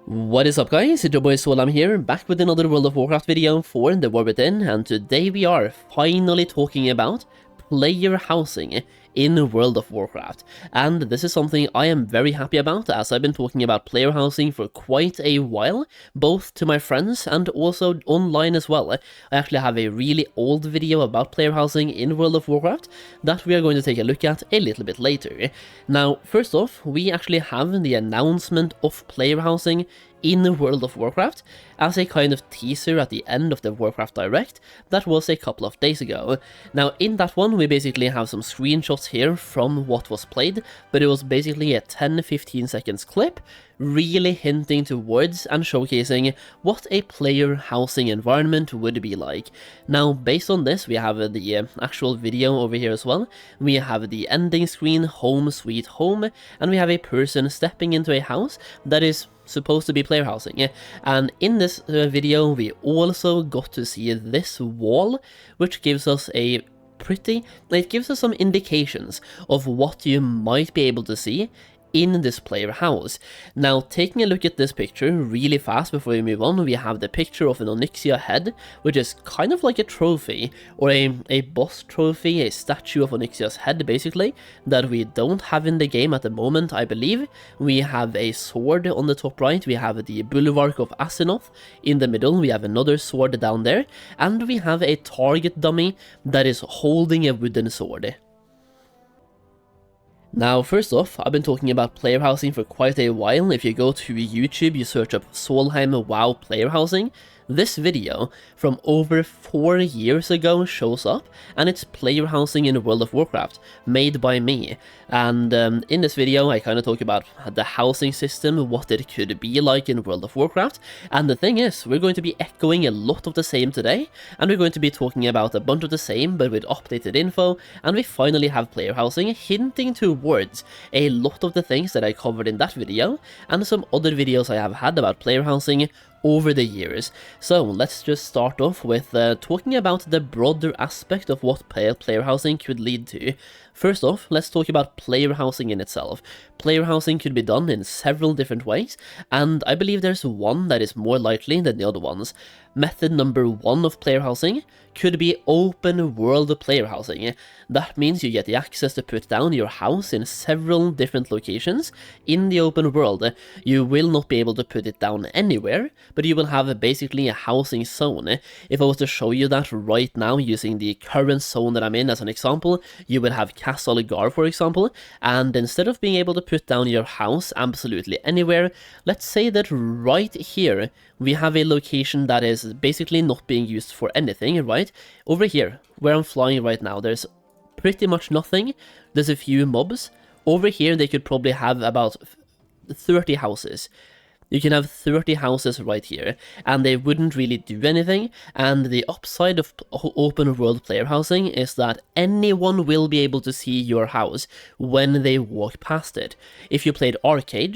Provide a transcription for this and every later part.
What is up guys, it's your boy Solheim here, back with another World of Warcraft video for the War Within, and today we are finally talking about player housing in World of Warcraft. And this is something I am very happy about, as I've been talking about player housing for quite a while, both to my friends and also online as well. I actually have a really old video about player housing in World of Warcraft that we are going to take a look at a little bit later. Now, first off, we actually have the announcement of player housing in World of Warcraft as a kind of teaser at the end of the Warcraft Direct that was a couple of days ago. Now in that one we basically have some screenshots here from what was played, but it was basically a 10-15 seconds clip really hinting towards and showcasing what a player housing environment would be like. Now based on this we have the actual video over here as well. We have the ending screen, home sweet home, and we have a person stepping into a house that is supposed to be player housing, and in this video we also got to see this wall, which gives us it gives us some indications of what you might be able to see in this player house. Now taking a look at this picture really fast before we move on, we have the picture of an Onyxia head, which is kind of like a trophy, or a boss trophy, a statue of Onyxia's head basically, that we don't have in the game at the moment I believe. We have a sword on the top right, we have the Bulwark of Asinoth in the middle, we have another sword down there, and we have a target dummy that is holding a wooden sword. Now first off, I've been talking about player housing for quite a while. If you go to YouTube, you search up Solheim WoW player housing, this video from over 4 years ago shows up, and it's player housing in World of Warcraft, made by me. And in this video I kind of talk about the housing system, what it could be like in World of Warcraft, and the thing is, we're going to be echoing a lot of the same today, and we're going to be talking about a bunch of the same but with updated info, and we finally have player housing hinting towards a lot of the things that I covered in that video, and some other videos I have had about player housing over the years. So let's just start off with talking about the broader aspect of what player housing could lead to. First off, let's talk about player housing in itself. Player housing could be done in several different ways, and I believe there's one that is more likely than the other ones. Method number 1 of player housing could be open world player housing. That means you get the access to put down your house in several different locations in the open world. You will not be able to put it down anywhere, but you will have basically a housing zone. If I was to show you that right now using the current zone that I'm in as an example, you would have Castle Zygor for example, and instead of being able to put down your house absolutely anywhere, let's say that right here we have a location that is basically not being used for anything, right? Over here, where I'm flying right now, there's pretty much nothing. There's a few mobs. Over here they could probably have about 30 houses. You can have 30 houses right here, and they wouldn't really do anything, and the upside of open world player housing is that anyone will be able to see your house when they walk past it. If you played Arcade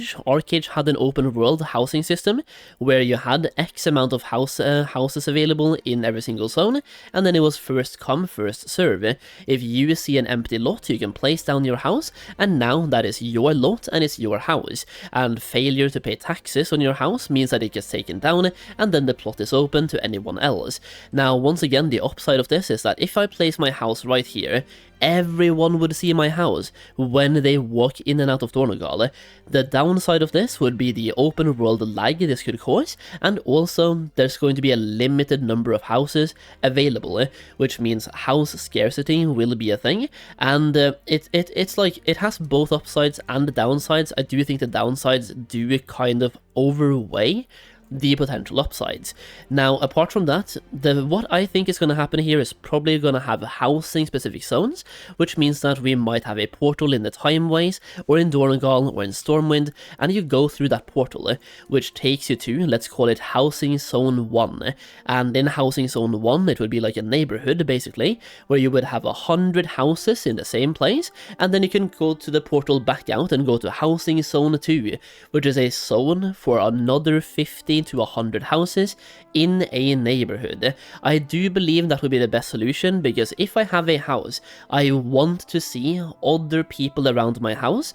had an open world housing system where you had X amount of houses available in every single zone, and then it was first come, first serve. If you see an empty lot, you can place down your house, and now that is your lot and it's your house, and failure to pay taxes on your house means that it gets taken down, and then the plot is open to anyone else. Now once again, the upside of this is that if I place my house right here, everyone would see my house when they walk in and out of Dornogal. The downside of this would be the open world lag this could cause, and also there's going to be a limited number of houses available, which means house scarcity will be a thing, and it's like it has both upsides and downsides. I do think the downsides do kind of overweigh the potential upsides. Now apart from that, what I think is going to happen here is probably going to have housing specific zones, which means that we might have a portal in the Timeways or in Dornogal or in Stormwind, and you go through that portal, which takes you to, let's call it housing zone 1, and in housing zone 1 it would be like a neighborhood basically, where you would have 100 houses in the same place, and then you can go to the portal back out and go to housing zone 2, which is a zone for another 50 to 100 houses in a neighborhood. I do believe that would be the best solution, because if I have a house, I want to see other people around my house.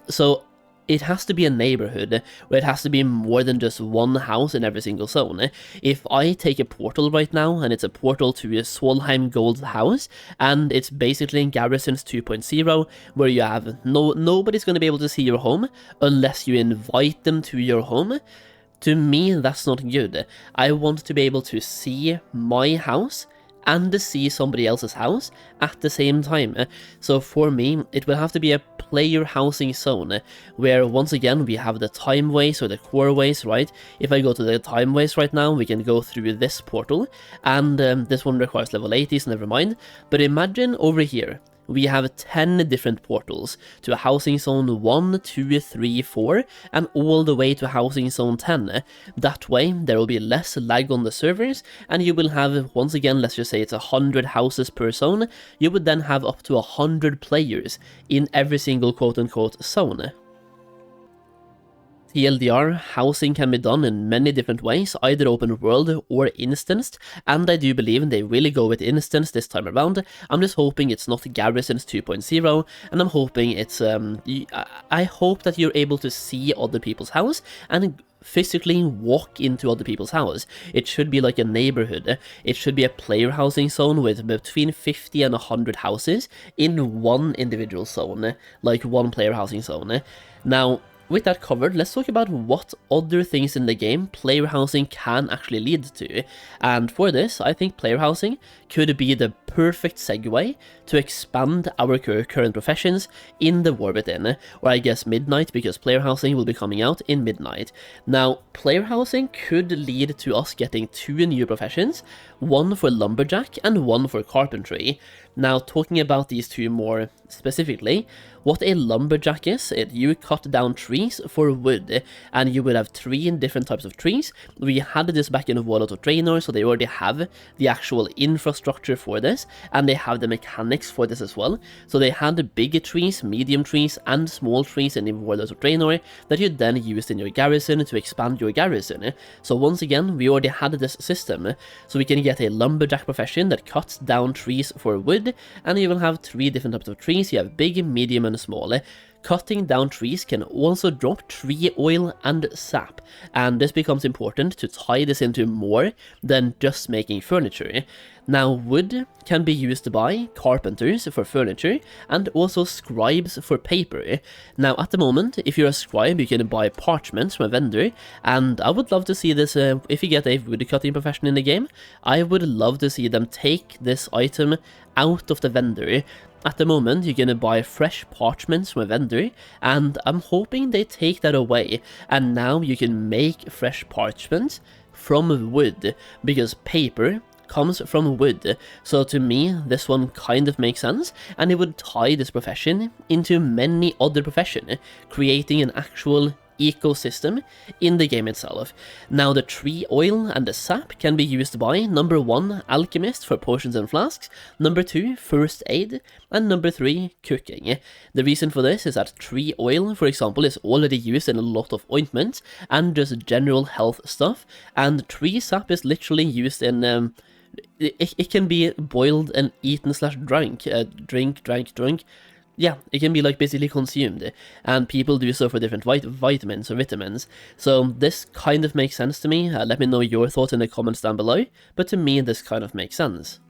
So it has to be a neighborhood where it has to be more than just one house in every single zone. If I take a portal right now, and it's a portal to a Solheim Gold house, and it's basically in Garrisons 2.0, where you have nobody's going to be able to see your home unless you invite them to your home. To me, that's not good. I want to be able to see my house and to see somebody else's house at the same time. So for me, it will have to be a player housing zone, where once again we have the time ways or the core ways, right? If I go to the time ways right now, we can go through this portal, and this one requires level 80, so never mind. But imagine over here, we have 10 different portals to a housing zone 1, 2, 3, 4, and all the way to housing zone 10. That way, there will be less lag on the servers, and you will have, once again, let's just say it's 100 houses per zone, you would then have up to 100 players in every single quote-unquote zone. TLDR, housing can be done in many different ways, either open world or instanced, and I do believe they will go with instanced this time around. I'm just hoping it's not Garrisons 2.0, and I'm hoping it's, I hope that you're able to see other people's house and physically walk into other people's house. It should be like a neighborhood. It should be a player housing zone with between 50 and 100 houses in one individual zone, like one player housing zone. Now, with that covered, let's talk about what other things in the game player housing can actually lead to. And for this, I think player housing could be the perfect segue to expand our current professions in the War Within, or I guess Midnight, because player housing will be coming out in Midnight. Now, player housing could lead to us getting 2 new professions, one for lumberjack and one for carpentry. Now, talking about these 2 more specifically, what a lumberjack is, you cut down trees for wood, and you will have 3 different types of trees. We had this back in World of Draenor, so they already have the actual infrastructure for this, and they have the mechanics for this as well. So they had the big trees, medium trees, and small trees in World of Draenor that you then used in your garrison to expand your garrison. So once again, we already had this system, so we can get a lumberjack profession that cuts down trees for wood, and you will have 3 different types of trees. You have big, medium, and small. Cutting down trees can also drop tree oil and sap, and this becomes important to tie this into more than just making furniture. Now, wood can be used by carpenters for furniture and also scribes for paper. Now, at the moment, if you're a scribe, you can buy parchment from a vendor, and I would love to see this, if you get a woodcutting profession in the game, I would love to see them take this item out of the vendor. At the moment, you're gonna buy fresh parchments from a vendor, and I'm hoping they take that away, and now you can make fresh parchments from wood, because paper comes from wood. So to me, this one kind of makes sense, and it would tie this profession into many other professions, creating an actual ecosystem in the game itself. Now, the tree oil and the sap can be used by number 1, alchemist for potions and flasks, number 2, first aid, and number 3, cooking. The reason for this is that tree oil, for example, is already used in a lot of ointments and just general health stuff, and tree sap is literally used in it can be boiled and eaten / drunk, drunk. Yeah, it can be like basically consumed, and people do so for different vitamins or vitamins. So this kind of makes sense to me. Let me know your thoughts in the comments down below, but to me this kind of makes sense.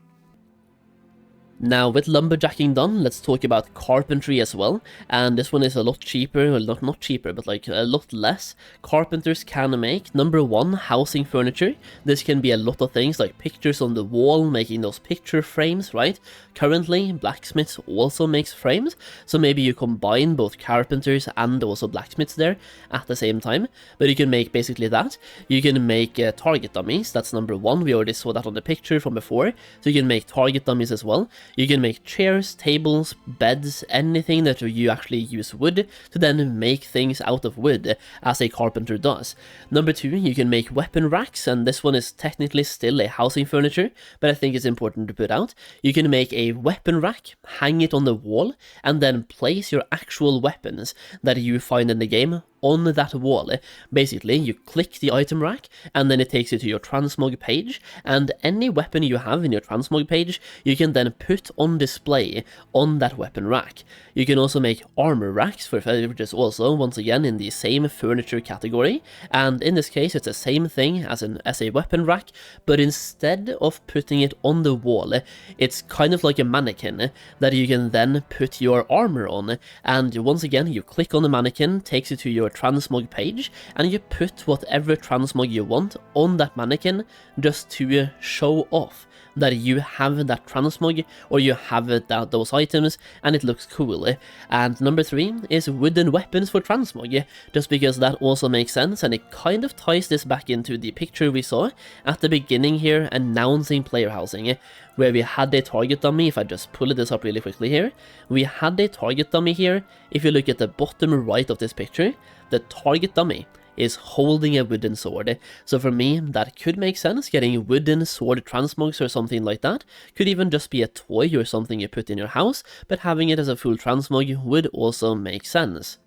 Now, with lumberjacking done, let's talk about carpentry as well, and this one is a lot cheaper, well not cheaper, but like a lot less. Carpenters can make, number 1, housing furniture. This can be a lot of things like pictures on the wall, making those picture frames, right? Currently, blacksmiths also makes frames, so maybe you combine both carpenters and also blacksmiths there at the same time, but you can make basically that. You can make target dummies, that's number 1, we already saw that on the picture from before, so you can make target dummies as well. You can make chairs, tables, beds, anything that you actually use wood to then make things out of wood, as a carpenter does. Number 2, you can make weapon racks, and this one is technically still a housing furniture, but I think it's important to put out. You can make a weapon rack, hang it on the wall, and then place your actual weapons that you find in the game on that wall. Basically, you click the item rack, and then it takes you to your transmog page, and any weapon you have in your transmog page, you can then put on display on that weapon rack. You can also make armor racks, which is also, once again, in the same furniture category, and in this case, it's the same thing as a weapon rack, but instead of putting it on the wall, it's kind of like a mannequin that you can then put your armor on, and once again, you click on the mannequin, takes you to your transmog page, and you put whatever transmog you want on that mannequin just to show off that you have that transmog, or you have those items, and it looks cool. And number 3 is wooden weapons for transmog, just because that also makes sense, and it kind of ties this back into the picture we saw at the beginning here, announcing player housing, where we had a target dummy. If I just pull this up really quickly here, we had a target dummy here. If you look at the bottom right of this picture, the target dummy is holding a wooden sword. So for me, that could make sense. Getting wooden sword transmogs or something like that could even just be a toy or something you put in your house, but having it as a full transmog would also make sense.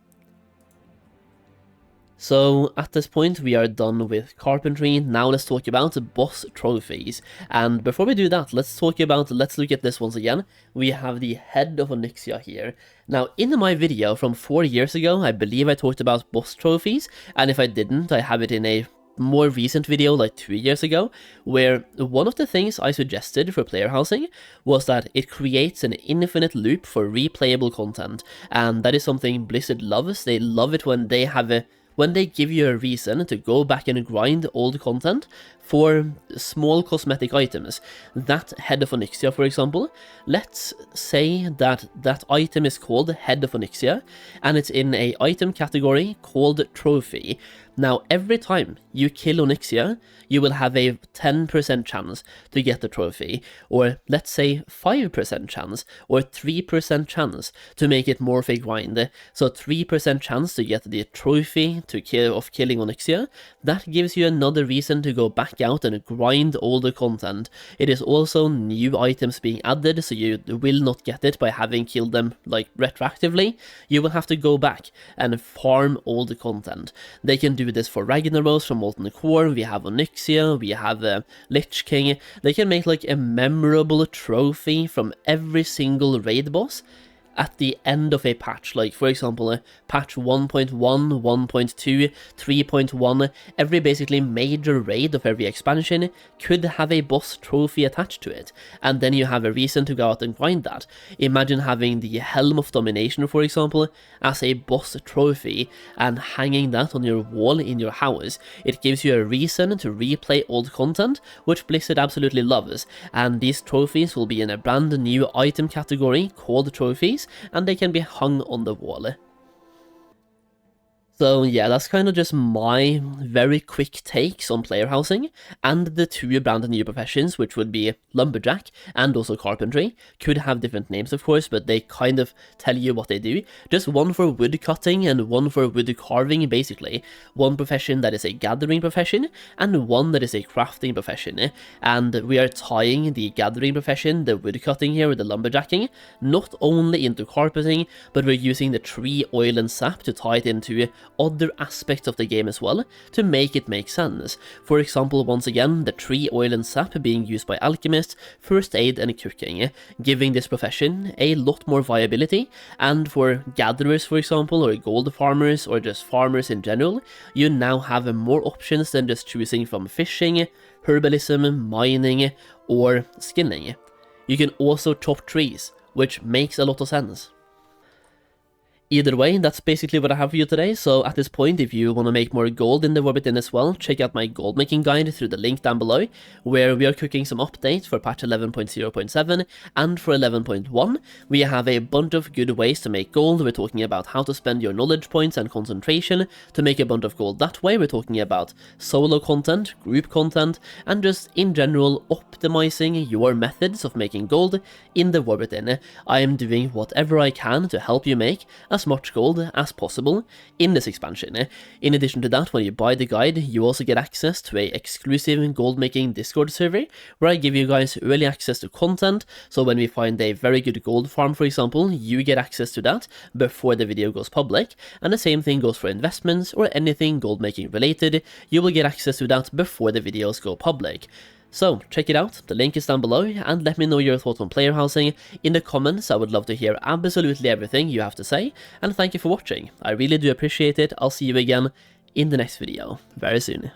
So at this point we are done with carpentry. Now let's talk about boss trophies. And before we do that, let's look at this once again. We have the head of Onyxia here. Now in my video from 4 years ago, I believe I talked about boss trophies, and if I didn't, I have it in a more recent video like 2 years ago, where one of the things I suggested for player housing was that it creates an infinite loop for replayable content, and that is something Blizzard loves. They love it when they give you a reason to go back and grind old content for small cosmetic items. That Head of Onyxia, for example, let's say that that item is called Head of Onyxia, and it's in a item category called Trophy. Now, every time you kill Onyxia, you will have a 10% chance to get the trophy, or let's say 5% chance, or 3% chance to make it more of a grind. So 3% chance to get the trophy of killing Onyxia. That gives you another reason to go back out and grind older content. It is also new items being added, so you will not get it by having killed them like retroactively. You will have to go back and farm older content. They can do this for Ragnaros from Molten Core. We have Onyxia, we have Lich King. They can make like a memorable trophy from every single raid boss at the end of a patch, like for example patch 1.1, 1.2, 3.1, every basically major raid of every expansion could have a boss trophy attached to it, and then you have a reason to go out and grind that. Imagine having the Helm of Domination, for example, as a boss trophy and hanging that on your wall in your house. It gives you a reason to replay old content, which Blizzard absolutely loves, and these trophies will be in a brand new item category called Trophies, and they can be hung on the wall. So yeah, that's kind of just my very quick takes on player housing, and the 2 brand new professions, which would be lumberjack and also carpentry. Could have different names of course, but they kind of tell you what they do. Just one for wood cutting and one for wood carving, basically. One profession that is a gathering profession, and one that is a crafting profession. And we are tying the gathering profession, the wood cutting here with the lumberjacking, not only into carpeting, but we're using the tree oil and sap to tie it into other aspects of the game as well, to make it make sense. For example, once again, the tree oil and sap being used by alchemists, first aid and cooking, giving this profession a lot more viability. And for gatherers, for example, or gold farmers, or just farmers in general, you now have more options than just choosing from fishing, herbalism, mining, or skinning. You can also chop trees, which makes a lot of sense. Either way, that's basically what I have for you today, so at this point, if you want to make more gold in the War Within as well, check out my gold making guide through the link down below, where we are cooking some updates for patch 11.0.7, and for 11.1, we have a bunch of good ways to make gold. We're talking about how to spend your knowledge points and concentration to make a bunch of gold that way. We're talking about solo content, group content, and just in general optimizing your methods of making gold in the War Within. I am doing whatever I can to help you make as as much gold as possible in this expansion. In addition to that, when you buy the guide, you also get access to a exclusive Goldmaking Discord server, where I give you guys early access to content, so when we find a very good gold farm, for example, you get access to that before the video goes public, and the same thing goes for investments or anything goldmaking related, you will get access to that before the videos go public. So check it out, the link is down below, and let me know your thoughts on player housing in the comments. I would love to hear absolutely everything you have to say, and thank you for watching. I really do appreciate it. I'll see you again in the next video very soon.